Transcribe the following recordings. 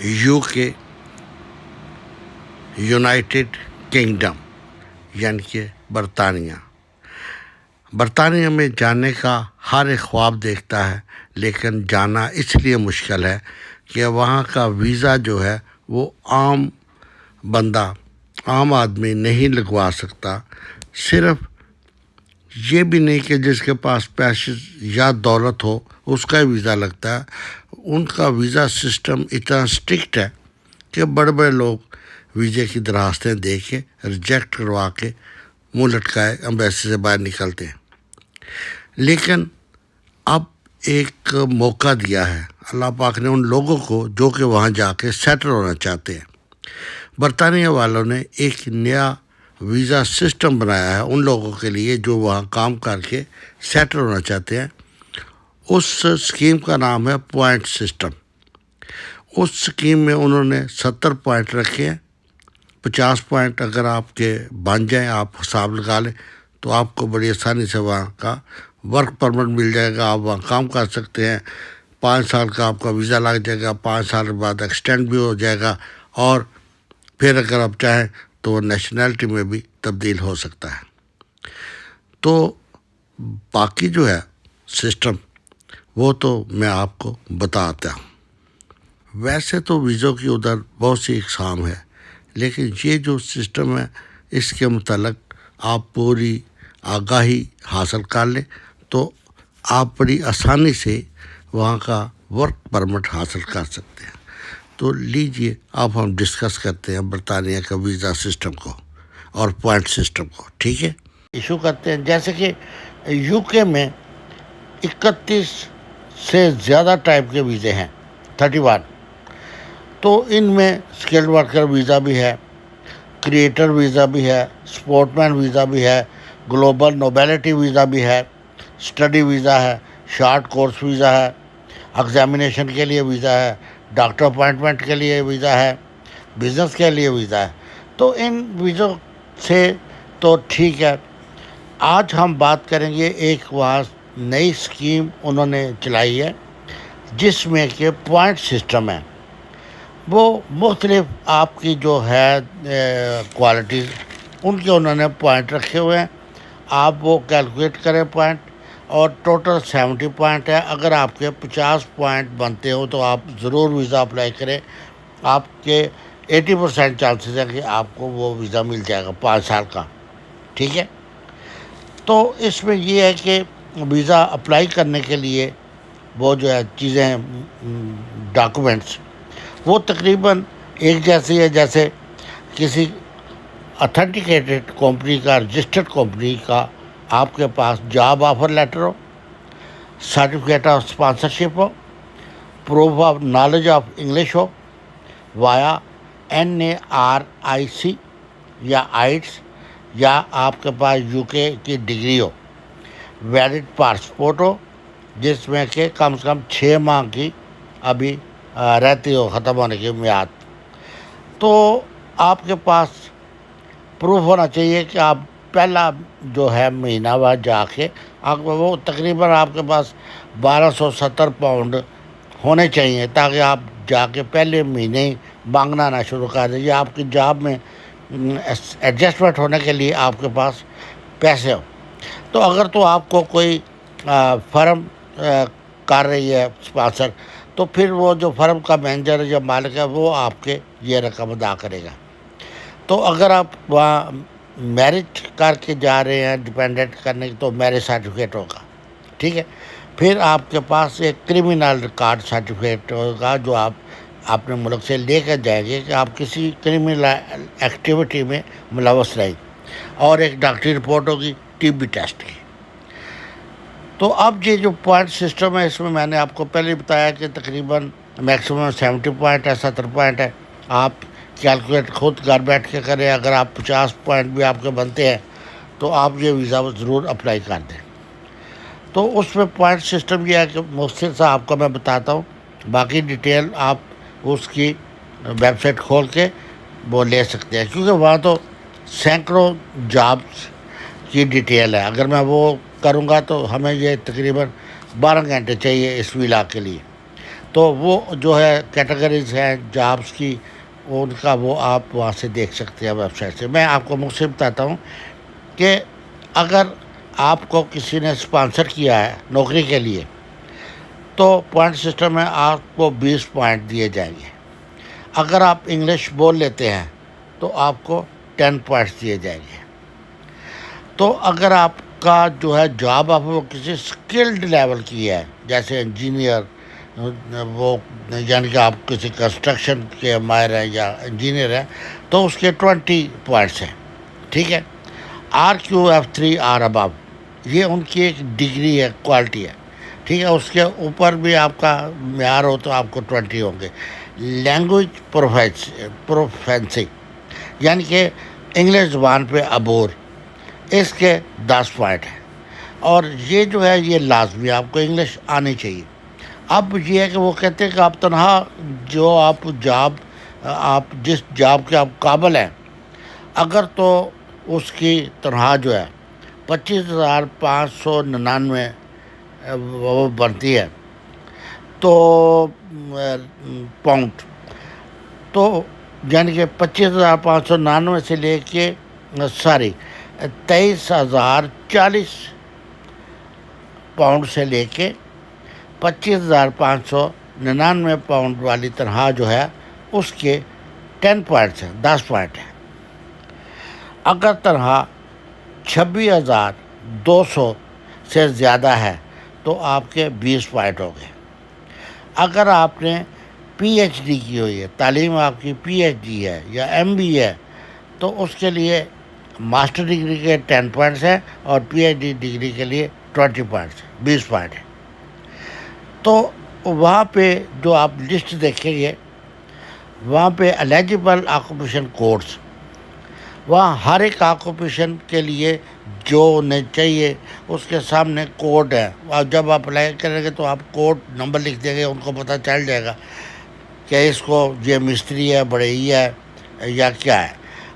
You کے، United kingdom یعنی کہ برطانیہ میں جانے کا ہر ایک خواب دیکھتا ہے، لیکن جانا اس لیے مشکل ہے کہ وہاں کا ویزا جو ہے وہ عام آدمی نہیں لگوا سکتا۔ صرف یہ بھی نہیں کہ جس کے پاس پیسے یا دولت ہو اس کا ویزا لگتا ہے، ان کا ویزا سسٹم اتنا اسٹرکٹ ہے کہ بڑے بڑے لوگ ویزے کی درخواستیں دے کے ریجیکٹ کروا کے منہ لٹکائے ایمبیسی سے باہر نکلتے ہیں۔ لیکن اب ایک موقع دیا ہے اللہ پاک نے ان لوگوں کو جو کہ وہاں جا کے سیٹل ہونا چاہتے ہیں۔ برطانیہ والوں نے ایک نیا ویزا سسٹم بنایا ہے ان لوگوں کے لیے جو وہاں کام کر کے سیٹل ہونا چاہتے ہیں۔ اس اسکیم کا نام ہے پوائنٹ سسٹم۔ اس اسکیم میں انہوں نے 70 پوائنٹ رکھے ہیں۔ 50 پوائنٹ اگر آپ کے بن جائیں، آپ حساب لگا لیں، تو آپ کو بڑی آسانی سے وہاں کا ورک پرمٹ مل جائے گا، آپ وہاں کام کر سکتے ہیں۔ 5 سال کا آپ کا ویزا لگ جائے گا، 5 سال کے بعد ایکسٹینڈ بھی ہو جائے گا، اور پھر اگر آپ چاہیں تو وہ نیشنلٹی میں بھی تبدیل ہو سکتا ہے۔ تو باقی جو ہے سسٹم وہ تو میں آپ کو بتاتا ہوں۔ ویسے تو ویزوں کی ادھر بہت سی اقسام ہے، لیکن یہ جو سسٹم ہے اس کے متعلق آپ پوری آگاہی حاصل کر لیں تو آپ بڑی آسانی سے وہاں کا ورک پرمٹ حاصل کر سکتے ہیں۔ تو لیجئے اب ہم ڈسکس کرتے ہیں برطانیہ کا ویزا سسٹم کو اور پوائنٹ سسٹم کو، ٹھیک ہے؟ ایشو کرتے ہیں جیسے کہ یو کے میں 31 سے زیادہ ٹائپ کے ویزے ہیں، 31۔ تو ان میں اسکلڈ ورکر ویزا بھی ہے، کریٹر ویزا بھی ہے، سپورٹ مین ویزا بھی ہے، گلوبل نوبیلٹی ویزا بھی ہے، اسٹڈی ویزا ہے، شارٹ کورس ویزا ہے، ایگزامینیشن کے لیے ویزا ہے، ڈاکٹر اپوائنٹمنٹ کے لیے ویزا ہے، بزنس کے لیے ویزا ہے۔ تو ان ویزوں سے تو ٹھیک ہے۔ آج ہم بات کریں گے ایک وہاں نئی اسکیم انہوں نے چلائی ہے جس میں کہ پوائنٹ سسٹم ہے۔ وہ مختلف آپ کی جو ہے کوالٹیز، ان کے انہوں نے پوائنٹ رکھے ہوئے ہیں۔ آپ وہ کیلکولیٹ کریں پوائنٹ، اور ٹوٹل 70 پوائنٹ ہے۔ اگر آپ کے 50 پوائنٹ بنتے ہو تو آپ ضرور ویزا اپلائی کریں۔ آپ کے 80% چانسز ہے کہ آپ کو وہ ویزا مل جائے گا 5 سال کا، ٹھیک ہے؟ تو اس میں یہ ہے کہ ویزا اپلائی کرنے کے لیے وہ جو ہے چیزیں، ڈاکومنٹس، وہ تقریباً ایک جیسی ہے جیسے کسی اتھینٹیکیٹڈ کمپنی کا، رجسٹرڈ کمپنی کا آپ کے پاس جاب آفر لیٹر ہو، سرٹیفکیٹ آف اسپانسرشپ ہو، proof of knowledge of English ہو وایا NARIC یا آئٹس، یا آپ کے پاس UK کی ڈگری ہو، ویلڈ پاسپورٹ ہو جس میں کہ کم سے کم 6 ماہ کی ابھی رہتی ہو ختم ہونے کی میعاد۔ تو آپ کے پاس پروف ہونا چاہیے کہ آپ پہلا جو ہے مہینہ وہاں جا کے وہ تقریباً آپ کے پاس 1270 پاؤنڈ ہونے چاہیے، تاکہ آپ جا کے پہلے مہینے ہی مانگنا نہ شروع کر دیں، یا آپ کی جاب میں ایڈجسٹمنٹ ہونے کے لیے آپ کے پاس پیسے ہو۔ تو اگر تو آپ کو کوئی فرم کر رہی ہے اسپانسر، تو پھر وہ جو فرم کا مینیجر یا مالک ہے وہ آپ کے یہ رقم ادا کرے گا۔ تو اگر آپ وہاں میرج کر کے جا رہے ہیں ڈپینڈنٹ کرنے کی، تو میرج سرٹیفکیٹ ہوگا، ٹھیک ہے؟ پھر آپ کے پاس ایک کرمنل ریکارڈ سرٹیفکیٹ ہوگا جو آپ اپنے ملک سے لے کر جائیں گے کہ آپ کسی کرمنل ایکٹیویٹی میں ملوث رہیں، اور ایک ڈاکٹری رپورٹ ہوگی TB ٹیسٹ کی۔ تو اب یہ جو پوائنٹ سسٹم ہے اس میں میں نے آپ کو پہلے بتایا کہ تقریباً میکسیمم 70 پوائنٹ ہے، 70 پوائنٹ ہے۔ آپ کیلکولیٹ خود گھر بیٹھ کے کریں، اگر آپ 50 پوائنٹ بھی آپ کے بنتے ہیں تو آپ یہ ویزا ضرور اپلائی کر دیں۔ تو اس میں پوائنٹ سسٹم یہ ہے کہ مختصر سا آپ کو میں بتاتا ہوں، باقی ڈیٹیل آپ اس کی ویب سائٹ کھول کے وہ لے سکتے ہیں، کیونکہ وہاں تو سینکڑوں جابس کی ڈیٹیل ہے۔ اگر میں وہ کروں گا تو ہمیں یہ تقریباً 12 گھنٹے چاہیے اس ویلا کے لیے۔ تو وہ جو ہے کیٹیگریز ہیں جابس کی، ان کا وہ آپ وہاں سے دیکھ سکتے ہیں ویب سائٹ سے۔ میں آپ کو مختصر بتاتا ہوں کہ اگر آپ کو کسی نے اسپانسر کیا ہے نوکری کے لیے تو پوائنٹ سسٹم میں آپ کو 20 پوائنٹ دیے جائیں گے۔ اگر آپ انگلش بول لیتے ہیں تو آپ کو 10 پوائنٹس دیے جائیں گے۔ تو اگر آپ کا جو ہے جاب آپ وہ کسی اسکلڈ لیول کی ہے، جیسے انجینئر، وہ یعنی کہ آپ کسی کنسٹرکشن کے ماہر ہیں یا انجینئر ہیں، تو اس کے 20 پوائنٹس ہیں، ٹھیک ہے۔ RQF3 آر ابو، یہ ان کی ایک ڈگری ہے، کوالٹی ہے، ٹھیک ہے۔ اس کے اوپر بھی آپ کا معیار ہو تو آپ کو 20 ہوں گے۔ لینگویج پروفینسی، یعنی کہ انگلش زبان پہ عبور، اس کے 10 پوائنٹ ہیں، اور یہ جو ہے یہ لازمی آپ کو انگلش آنی چاہیے۔ اب یہ ہے کہ وہ کہتے ہیں کہ آپ تنہا جو آپ جس جاب کے آپ قابل ہیں، اگر تو اس کی تنخواہ جو ہے 25,599 وہ بنتی ہے تو پاؤنڈ، تو یعنی کہ 25,599 سے لے کے 23,040 پاؤنڈ سے لے کے 25,599 پاؤنڈ والی تنخواہ جو ہے اس کے 10 پوائنٹس ہیں، 10 پوائنٹ ہیں۔ اگر تنخواہ 26,200 سے زیادہ ہے تو آپ کے 20 پوائنٹ ہو گئے۔ اگر آپ نے PhD کی ہوئی ہے، تعلیم آپ کی PhD ہے یا MBA ہے، تو اس کے لیے ماسٹر ڈگری کے 10 پوائنٹس ہیں اور PhD ڈگری کے لیے 20 پوائنٹس ہیں، 20 پوائنٹ ہیں۔ تو وہاں پہ جو آپ لسٹ دیکھیں گے، وہاں پہ ایلیجبل آکوپیشن کوڈس، وہاں ہر ایک آکوپیشن کے لیے جو انہیں چاہیے اس کے سامنے کوڈ ہے، اور جب آپ اپلائی کریں گے تو آپ کوڈ نمبر لکھ دیں گے، ان کو پتہ چل جائے گا کہ اس کو یہ مستری ہے، بڑھئی ہے یا کیا ہے۔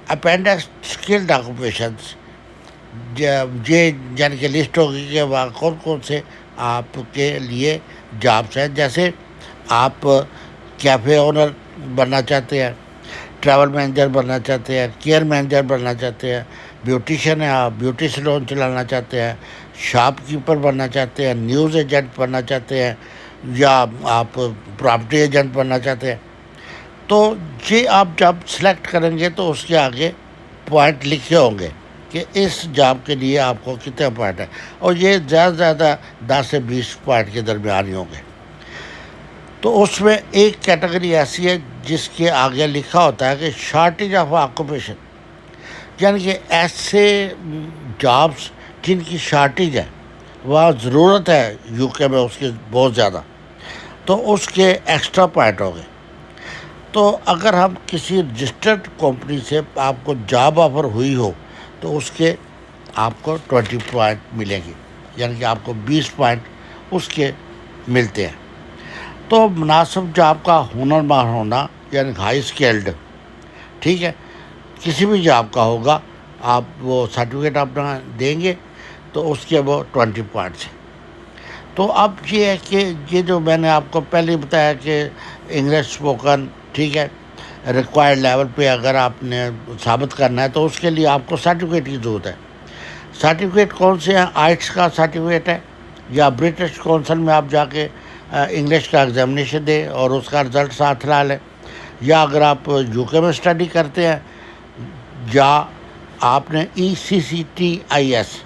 اپینڈکس اسکلڈ آکوپیشنس، یہ یعنی کہ لسٹ ہوگی کہ وہاں کون کون سے آپ کے لیے جابس ہیں، جیسے آپ کیفے اونر بننا چاہتے ہیں، ٹریول مینیجر بننا چاہتے ہیں، کیئر مینیجر بننا چاہتے ہیں، بیوٹیشین ہیں، آپ بیوٹی سیلون چلانا چاہتے ہیں، شاپ کیپر بننا چاہتے ہیں، نیوز ایجنٹ بننا چاہتے ہیں، یا آپ پراپرٹی ایجنٹ بننا چاہتے ہیں۔ تو یہ آپ جب سلیکٹ کریں گے تو اس کے آگے پوائنٹ لکھے ہوں گے کہ اس جاب کے لیے آپ کو کتنے پوائنٹ ہیں، اور یہ زیادہ سے زیادہ 10 سے 20 پوائنٹ کے درمیان ہی ہوں گے۔ تو اس میں ایک کیٹیگری ایسی ہے جس کے آگے لکھا ہوتا ہے کہ شارٹیج آف آکوپیشن، یعنی کہ ایسے جابس جن کی شارٹیج ہے، وہاں ضرورت ہے UK میں اس کی بہت زیادہ، تو اس کے ایکسٹرا پوائنٹ ہو گئے۔ تو اگر ہم کسی رجسٹرڈ کمپنی سے آپ کو جاب آفر ہوئی ہو تو اس کے آپ کو 20 پوائنٹ ملیں گے، یعنی کہ آپ کو 20 پوائنٹ اس کے ملتے ہیں۔ تو مناسب جاب کا ہنرمند ہونا، یعنی ہائی اسکلڈ، ٹھیک ہے، کسی بھی جاب کا ہوگا، آپ وہ سرٹیفکیٹ اپنا دیں گے تو اس کے وہ 20 پوائنٹس ہیں۔ تو اب یہ ہے کہ یہ جو میں نے آپ کو پہلے ہی بتایا کہ انگلش اسپوکن، ٹھیک ہے، ریکوائرڈ لیول پہ اگر آپ نے ثابت کرنا ہے تو اس کے لیے آپ کو سرٹیفکیٹ کی ضرورت ہے۔ سرٹیفکیٹ کون سے ہیں؟ آئٹس کا سرٹیفکیٹ ہے، یا برٹش کونسل میں آپ جا کے انگلش کا ایگزامینیشن دیں اور اس کا رزلٹ ساتھ لا لیں، یا اگر آپ UK میں اسٹڈی کرتے ہیں، یا آپ نے ECCTIS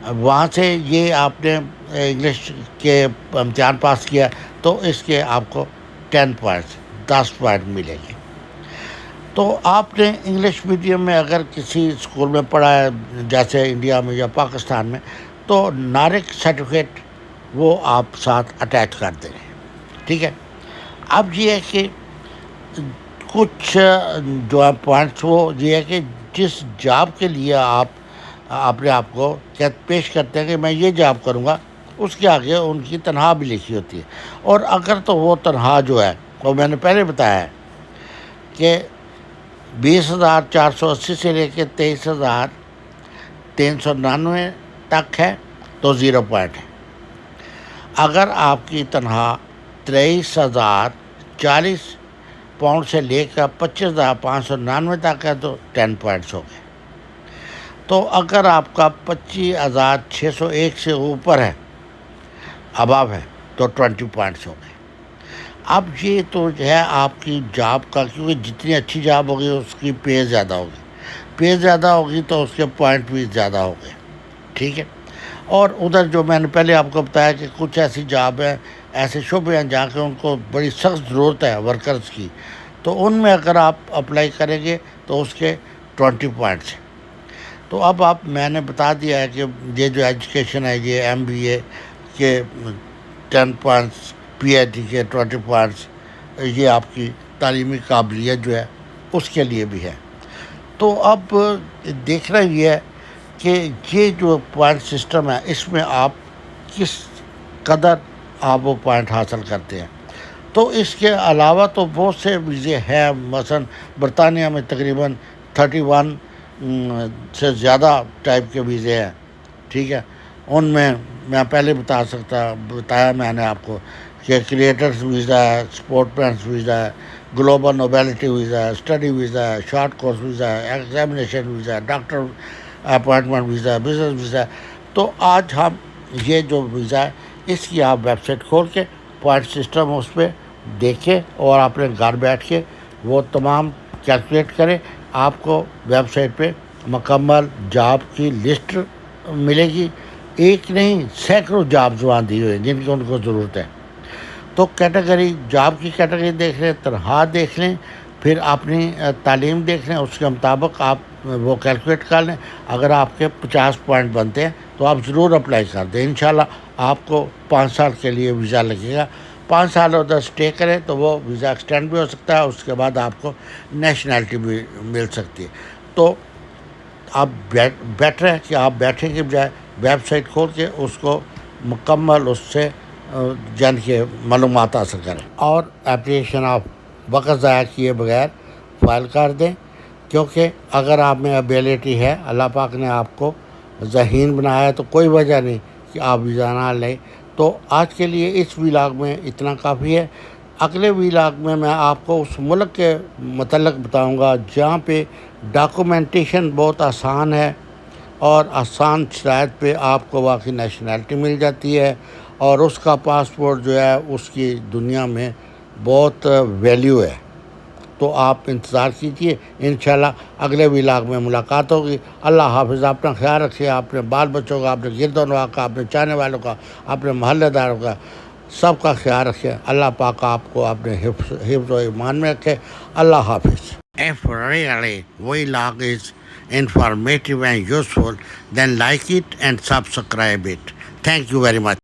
وہاں سے یہ آپ نے انگلش کے امتحان پاس کیا تو اس کے آپ کو 10 پوائنٹس، 10 پوائنٹ ملیں گے۔ تو آپ نے انگلش میڈیم میں اگر کسی اسکول میں پڑھا ہے، جیسے انڈیا میں یا پاکستان میں، تو نارک سرٹیفکیٹ وہ آپ ساتھ اٹیچ کر دیں، ٹھیک ہے۔ اب یہ ہے کہ کچھ جو ہے پوائنٹس، وہ یہ ہے کہ جس جاب کے لیے آپ اپنے آپ کو پیش کرتے ہیں کہ میں یہ جاب کروں گا، اس کے آگے ان کی تنخواہ بھی لکھی ہوتی ہے، اور اگر تو وہ تنخواہ جو ہے وہ میں نے پہلے بتایا ہے کہ 20,480 سے لے کے 23,399 تک ہے تو 0 پوائنٹ ہے۔ اگر آپ کی تنخواہ 23,040 پاؤنڈ سے لے کر 25,599 تک ہے تو 10 پوائنٹس ہو گئے. تو اگر آپ کا 25,601 سے اوپر ہے اباب ہے تو 20 پوائنٹس ہو گئے. اب یہ تو جو ہے آپ کی جاب کا، کیونکہ جتنی اچھی جاب ہوگی اس کی پے زیادہ ہوگی، پے زیادہ ہوگی تو اس کے پوائنٹ بھی زیادہ ہو گئے. ٹھیک ہے. اور ادھر جو میں نے پہلے آپ کو بتایا کہ کچھ ایسی جاب ہیں، ایسے شعبے ہیں جہاں کے ان کو بڑی سخت ضرورت ہے ورکرز کی، تو ان میں اگر آپ اپلائی کریں گے تو اس کے 20 پوائنٹس ہیں. تو اب میں نے بتا دیا ہے کہ یہ جو ایجوکیشن ہے، یہ MBA کے 10 پوائنٹس، PhD کے 20 پوائنٹس، یہ آپ کی تعلیمی قابلیت جو ہے اس کے لیے بھی ہے. تو اب دیکھنا یہ ہے کہ یہ جو پوائنٹ سسٹم ہے اس میں آپ کس قدر آپ وہ پوائنٹ حاصل کرتے ہیں. تو اس کے علاوہ تو بہت سے ویزے ہیں، مثلا برطانیہ میں تقریباً 31 سے زیادہ ٹائپ کے ویزے ہیں. ٹھیک ہے. ان میں پہلے بتایا میں نے آپ کو کہ کریٹرز ویزا ہے، سپورٹ مینس ویزا ہے، گلوبل نوبیلٹی ویزا ہے، اسٹڈی ویزا ہے، شارٹ کورس ویزا ہے، ایگزامینیشن ویزا ہے، ڈاکٹر اپوائنٹمنٹ ویزا ہے، بزنس ویزا ہے. تو آج ہم یہ جو ویزا ہے اس کی آپ ویب سائٹ کھول کے پوائنٹ سسٹم اس پہ دیکھیں اور اپنے گھر بیٹھ کے وہ تمام کیلکولیٹ کریں. آپ کو ویب سائٹ پہ مکمل جاب کی لسٹ ملے گی. ایک نہیں، سینکڑوں جابز وہاں دی ہوئی ہیں جن کی ان کو ضرورت ہے. تو کیٹیگری، جاب کی کیٹیگری دیکھ لیں، تنخواہ دیکھ لیں، پھر اپنی تعلیم دیکھ لیں، اس کے مطابق آپ وہ کیلکولیٹ کر لیں. اگر آپ کے 50 پوائنٹ بنتے ہیں تو آپ ضرور اپلائی کر دیں. انشاءاللہ آپ کو 5 سال کے لیے ویزا لگے گا. 5 سال ادھر اسٹے کریں تو وہ ویزا ایکسٹینڈ بھی ہو سکتا ہے، اس کے بعد آپ کو نیشنلٹی بھی مل سکتی ہے. تو آپ بیٹر ہے کہ آپ بیٹھیں کے بجائے ویب سائٹ کھول کے اس کو مکمل اس سے جن کے معلومات حاصل کریں اور اپلیکیشن آپ وقت ضائع کیے بغیر فائل کر دیں. کیونکہ اگر آپ میں ابیلٹی ہے، اللہ پاک نے آپ کو ذہین بنایا ہے تو کوئی وجہ نہیں کہ آپ ویزا نہ لیں. تو آج کے لیے اس ویلاگ میں اتنا کافی ہے. اگلے ویلاگ میں آپ کو اس ملک کے متعلق بتاؤں گا جہاں پہ ڈاکومنٹیشن بہت آسان ہے اور آسان شرائط پہ آپ کو واقعی نیشنلٹی مل جاتی ہے، اور اس کا پاسپورٹ جو ہے اس کی دنیا میں بہت ویلیو ہے. تو آپ انتظار کیجیے، انشاءاللہ اگلے ویلاگ میں ملاقات ہوگی. اللہ حافظ. اپنا خیال رکھیے، اپنے بال بچوں کا، اپنے گرد و نواح کا، اپنے چاہنے والوں کا، اپنے محلے داروں کا، سب کا خیال رکھیے. اللہ پاک آپ کو اپنے حفظ و ایمان میں رکھے. اللہ حافظ. If really vlog is informative and useful, then like it and subscribe it. Thank you very much.